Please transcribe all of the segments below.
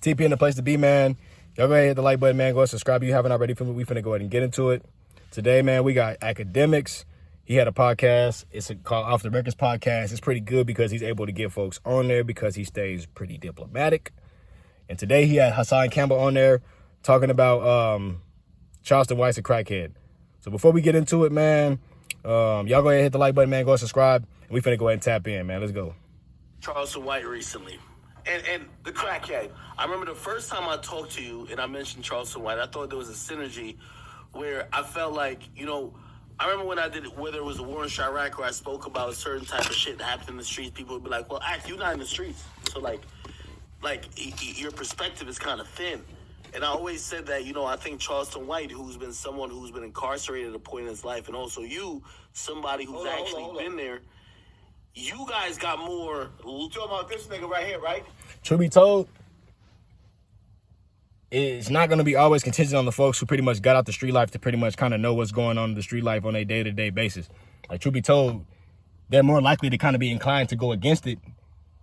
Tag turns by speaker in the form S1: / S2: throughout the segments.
S1: TP in the place to be, man. Y'all go ahead and hit the like button, man. Go ahead and subscribe if you haven't already. We finna go ahead and get into it. Today, man, we got Academics. He had a podcast. It's called Off the Records Podcast. It's pretty good because he's able to get folks on there because he stays pretty diplomatic. And today he had Hassan Campbell on there talking about Charleston White's a crackhead. So before we get into it, man, y'all go ahead and hit the like button, man. Go ahead and subscribe. And we finna go ahead and tap in, man. Let's go.
S2: Charleston White recently. And the crackhead. I remember the first time I talked to you and I mentioned Charleston White, I thought there was a synergy where I felt like, you know, I remember when I did it, whether it was a war in Chirac or I spoke about a certain type of shit that happened in the streets, people would be like, well, you're not in the streets. So, like your perspective is kind of thin. And I always said that, you know, I think Charleston White, who's been someone who's been incarcerated at a point in his life, and also you, somebody who's been there, you guys got more. You talking about this nigga right here, right?
S1: Truth be told, it's not going to be always contingent on the folks who pretty much got out the street life to pretty much kind of know what's going on in the street life on a day-to-day basis. Like, truth be told, they're more likely to kind of be inclined to go against it,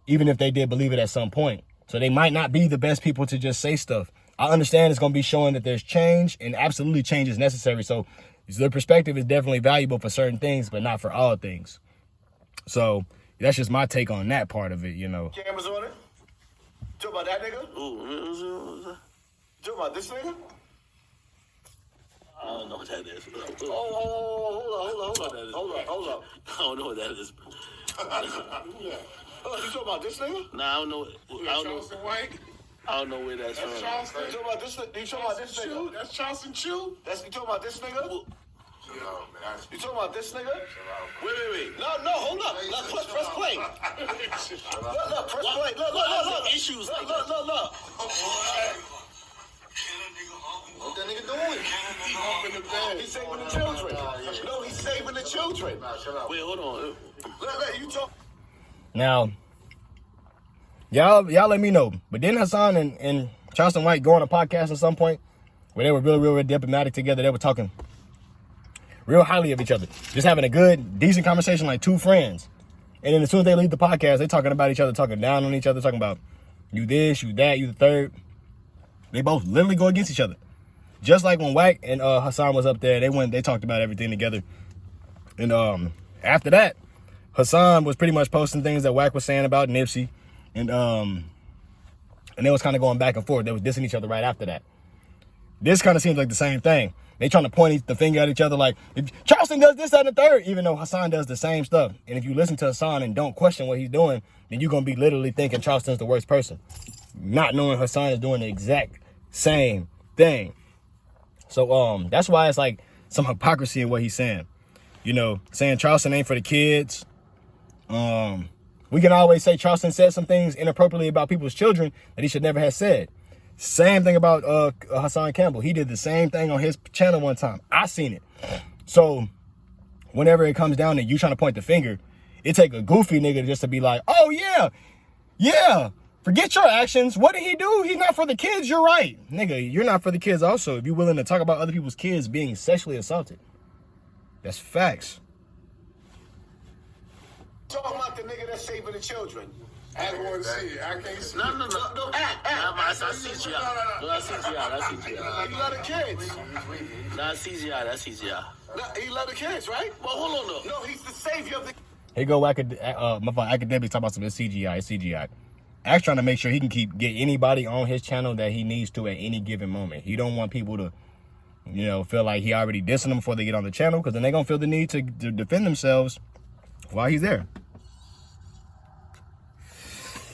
S1: even if they did believe it at some point. So they might not be the best people to just say stuff. I understand it's going to be showing that there's change, and absolutely change is necessary. So their perspective is definitely valuable for certain things, but not for all things. So that's just my take on that part of it, you know.
S2: Cameras on it? Talk about that nigga? Ooh. Talk about this nigga? I don't know what that is. Hold on. I don't know what that is. Oh, you talking about this nigga? Nah, I don't know.
S3: Charleston White?
S2: I don't know where that's from.
S3: Charleston.
S2: You talking about this nigga? You talking about this nigga?
S3: That's Charleston Chew?
S2: You talking about this nigga?
S3: Yo, man.
S2: You talking about this nigga? Wait. No, hold up. Press play. Look, press play. Look. Issues. Look. What that nigga doing? He's saving the children. No, he's saving the children. Wait, hold on. Look, you talk.
S1: Now, y'all let me know. But didn't Hassan and Charleston White go on a podcast at some point where they were real diplomatic together? They were talking real highly of each other. Just having a good, decent conversation like two friends. And then as soon as they leave the podcast, they talking about each other, talking down on each other, talking about you this, you that, you the third. They both literally go against each other. Just like when Wack and Hassan was up there, they talked about everything together. And after that, Hassan was pretty much posting things that Wack was saying about Nipsey. And they was kind of going back and forth. They was dissing each other right after that. This kind of seems like the same thing. They trying to point the finger at each other like, if Charleston does this, that, and the third, even though Hassan does the same stuff. And if you listen to Hassan and don't question what he's doing, then you're going to be literally thinking Charleston's the worst person, not knowing Hassan is doing the exact same thing. So that's why it's like some hypocrisy in what he's saying. You know, saying Charleston ain't for the kids. We can always say Charleston said some things inappropriately about people's children that he should never have said. Same thing about Hassan Campbell. He did the same thing on his channel one time. I seen it. So whenever it comes down to you trying to point the finger, it take a goofy nigga just to be like, oh yeah, forget your actions. What did he do? He's not for the kids. You're right. Nigga, you're not for the kids also if you're willing to talk about other people's kids being sexually assaulted. That's facts.
S2: Talking about the nigga that's saving the children.
S3: I don't want to see it. I can't see it.
S2: No. I see you. You love the kids. That's CGI. No, he love the kids, right? Well, hold on, though. No, he's the savior of the...
S1: Here go Academics talking about some CGI. Axe trying to make sure he can get anybody on his channel that he needs to at any given moment. He don't want people to, you know, feel like he already dissing them before they get on the channel, because then they're going to feel the need to defend themselves while he's there.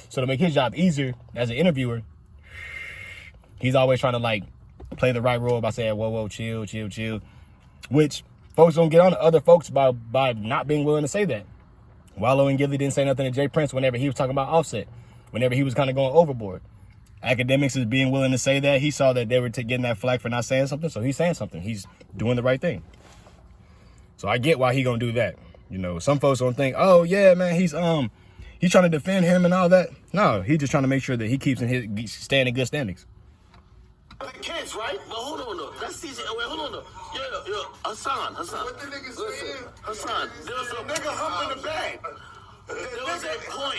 S1: So to make his job easier as an interviewer, he's always trying to like play the right role by saying, whoa, chill. Which folks don't get on to other folks by not being willing to say that. Wallow and Gilly didn't say nothing to Jay Prince whenever he was talking about Offset, whenever he was kind of going overboard. Academics is being willing to say that. He saw that they were getting that flack for not saying something, so he's saying something. He's doing the right thing. So I get why he gonna do that. You know, some folks don't think, oh yeah, man, he's trying to defend him and all that. No, he's just trying to make sure that he keeps staying in good standings.
S2: The kids, right? No, hold on, no. That's CJ. Wait, hold on, no. Yeah, Hassan.
S3: What the nigga saying?
S2: Hassan, there's a nigga humping the bag. was a point.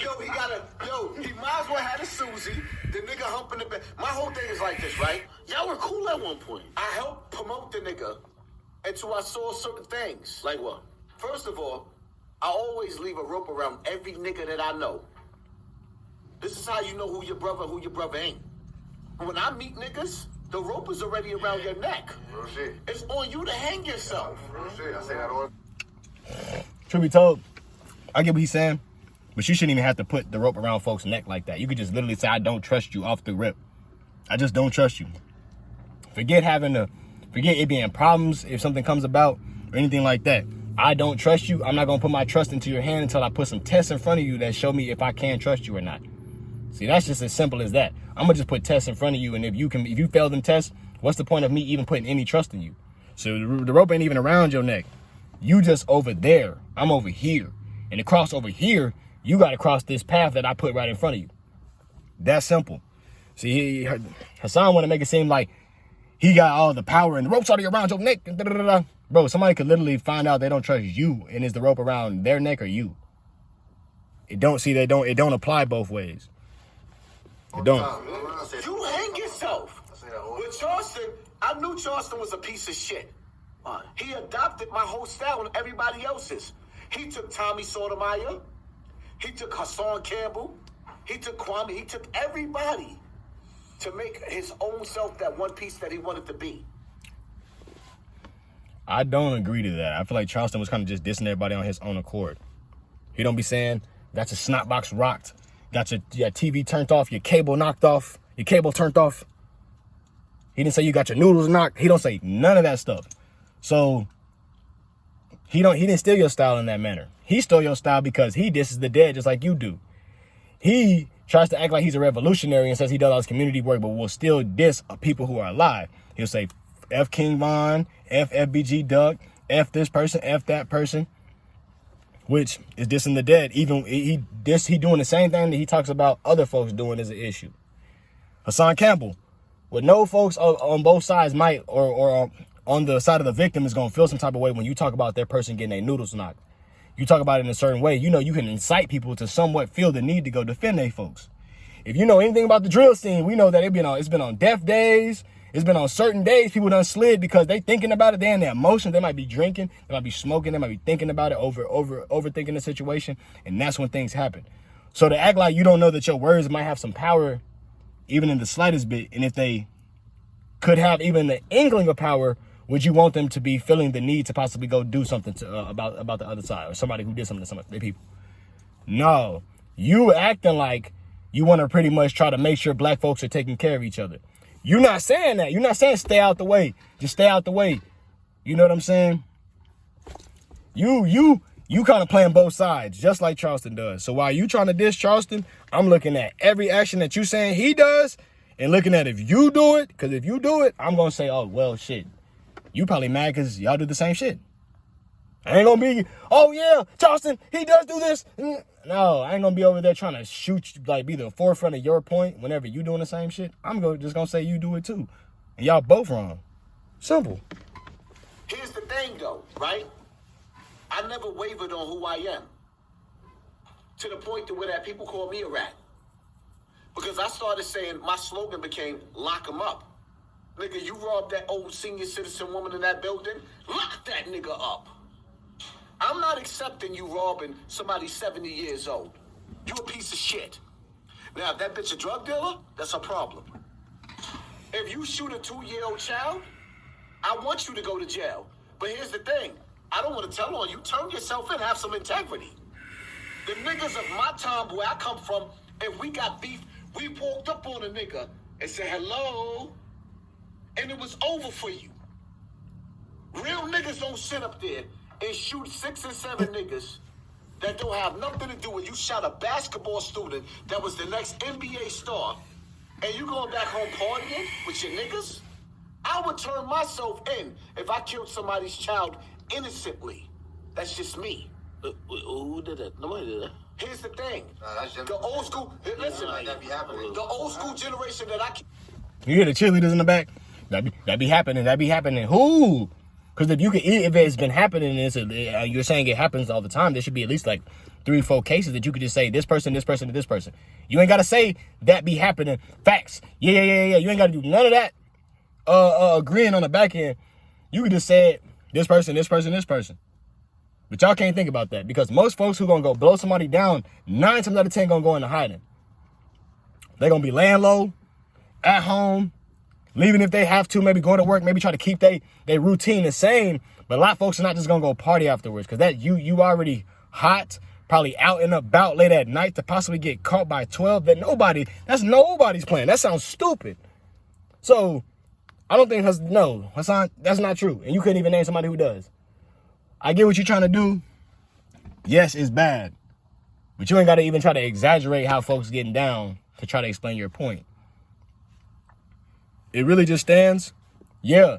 S3: He might as well have a Susie. The nigga humping the bed. My whole thing is like this, right?
S2: Y'all were cool at one point.
S3: I helped promote the nigga until I saw certain things.
S2: Like what?
S3: First of all, I always leave a rope around every nigga that I know. This is how you know who your brother ain't. When I meet niggas, the rope is already around your neck.
S4: Real shit.
S3: It's on you to hang yourself.
S4: Real shit. I say that all.
S1: Truth be told, I get what he's saying, but you shouldn't even have to put the rope around folks' neck like that. You could just literally say, I don't trust you off the rip. I just don't trust you. Forget it being problems if something comes about or anything like that. I don't trust you. I'm not going to put my trust into your hand until I put some tests in front of you that show me if I can trust you or not. See, that's just as simple as that. I'm going to just put tests in front of you, and if you fail them tests, what's the point of me even putting any trust in you? So the rope ain't even around your neck. You just over there. I'm over here. And to cross over here, you got to cross this path that I put right in front of you. That's simple. See, Hassan want to make it seem like he got all the power and the rope's already around your neck. Bro, somebody could literally find out they don't trust you, and is the rope around their neck or you? It don't apply both ways. It don't.
S3: You hang yourself. With Charleston, I knew Charleston was a piece of shit. He adopted my whole style and everybody else's. He took Tommy Sotomayor. He took Hassan Campbell. He took Kwame. He took everybody to make his own self that one piece that he wanted to be.
S1: I don't agree to that. I feel like Charleston was kind of just dissing everybody on his own accord. He don't be saying, got your snot box rocked, got your TV turned off, your cable knocked off, your cable turned off. He didn't say you got your noodles knocked. He don't say none of that stuff. So he didn't steal your style in that manner. He stole your style because he disses the dead just like you do. He tries to act like he's a revolutionary and says he does all this community work, but will still diss people who are alive. He'll say, F King Von, F FBG Duck, F this person, F that person, which is dissing the dead. Even he doing the same thing that he talks about other folks doing is an issue. Hassan Campbell, what no folks on both sides might, or on the side of the victim is going to feel some type of way when you talk about their person getting their noodles knocked. You talk about it in a certain way, you know you can incite people to somewhat feel the need to go defend their folks. If you know anything about the drill scene, we know that it's been on death days. It's been on certain days people done slid because they thinking about it. They in their emotions. They might be drinking. They might be smoking. They might be thinking about it, overthinking the situation. And that's when things happen. So to act like you don't know that your words might have some power, even in the slightest bit, and if they could have even the inkling of power, would you want them to be feeling the need to possibly go do something about the other side, or somebody who did something to some of their people? No, you acting like you want to pretty much try to make sure black folks are taking care of each other. You're not saying that. You're not saying stay out the way. Just stay out the way. You know what I'm saying? You kind of playing both sides, just like Charleston does. So while you trying to diss Charleston, I'm looking at every action that you saying he does and looking at if you do it. Because if you do it, I'm going to say, oh, well, shit. You probably mad because y'all do the same shit. I ain't going to be, oh, yeah, Charleston, he does do this. No, I ain't going to be over there trying to shoot, like, be the forefront of your point whenever you doing the same shit. I'm just going to say you do it, too. And y'all both wrong. Simple.
S3: Here's the thing, though, right? I never wavered on who I am. To the point to where that people call me a rat. Because I started saying, my slogan became, lock 'em up. Nigga, you robbed that old senior citizen woman in that building? Lock that nigga up. I'm not accepting you robbing somebody 70 years old. You a piece of shit. Now, if that bitch a drug dealer, that's a problem. If you shoot a 2-year-old child, I want you to go to jail. But here's the thing. I don't want to tell on you. Turn yourself in. Have some integrity. The niggas of my time, where I come from, if we got beef, we walked up on a nigga and said, hello, and it was over for you. Real niggas don't sit up there and shoot 6 or 7 niggas that don't have nothing to do with you. Shot a basketball student that was the next NBA star, and you going back home partying with your niggas? I would turn myself in if I killed somebody's child innocently. That's just me.
S2: Who did that? Nobody did that.
S3: Here's the thing.
S4: That's
S3: The old school, listen,
S4: that be happening.
S3: the old school generation that I...
S1: You hear the cheerleaders in the back? That be happening. Who? Because if it's been happening, you're saying it happens all the time, there should be at least like 3 or 4 cases that you could just say this person, this person, and this person. You ain't got to say that be happening. Facts. Yeah. You ain't got to do none of that agreeing on the back end. You could just say this person, this person, this person. But y'all can't think about that because most folks who going to go blow somebody down, 9 times out of 10 going to go into hiding. They're going to be laying low, at home, leaving if they have to, maybe going to work, maybe try to keep their routine the same. But a lot of folks are not just going to go party afterwards because that you already hot, probably out and about late at night to possibly get caught by 12. That's nobody's plan. That sounds stupid. So I don't think, Hassan, that's not true. And you couldn't even name somebody who does. I get what you're trying to do. Yes, it's bad. But you ain't got to even try to exaggerate how folks getting down to try to explain your point. It really just stands. Yeah.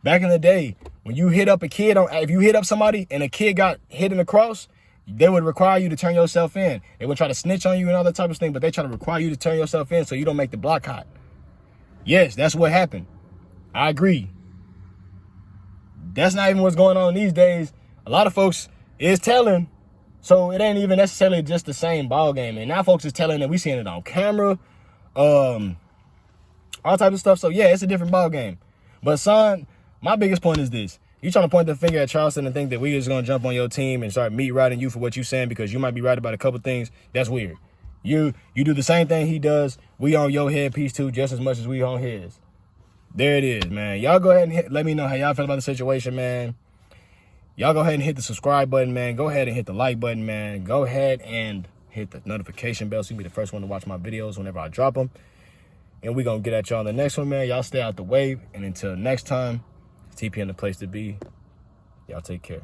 S1: Back in the day, when you hit up a kid, if you hit up somebody and a kid got hit in the cross, they would require you to turn yourself in. They would try to snitch on you and all that type of thing, but they try to require you to turn yourself in so you don't make the block hot. Yes, that's what happened. I agree. That's not even what's going on these days. A lot of folks is telling, so it ain't even necessarily just the same ball game. And now folks is telling that we seeing it on camera, all types of stuff. So yeah, it's a different ball game. But son, my biggest point is this. You trying to point the finger at Charleston and think that we just going to jump on your team and start meat riding you for what you saying because you might be right about a couple things. That's weird. You do the same thing he does. We on your headpiece too just as much as we on his. There it is, man. Y'all go ahead and let me know how y'all feel about the situation, man. Y'all go ahead and hit the subscribe button, man. Go ahead and hit the like button, man. Go ahead and hit the notification bell so you can be the first one to watch my videos whenever I drop them. And we're going to get at y'all on the next one, man. Y'all stay out the way. And until next time, TP in the place to be. Y'all take care.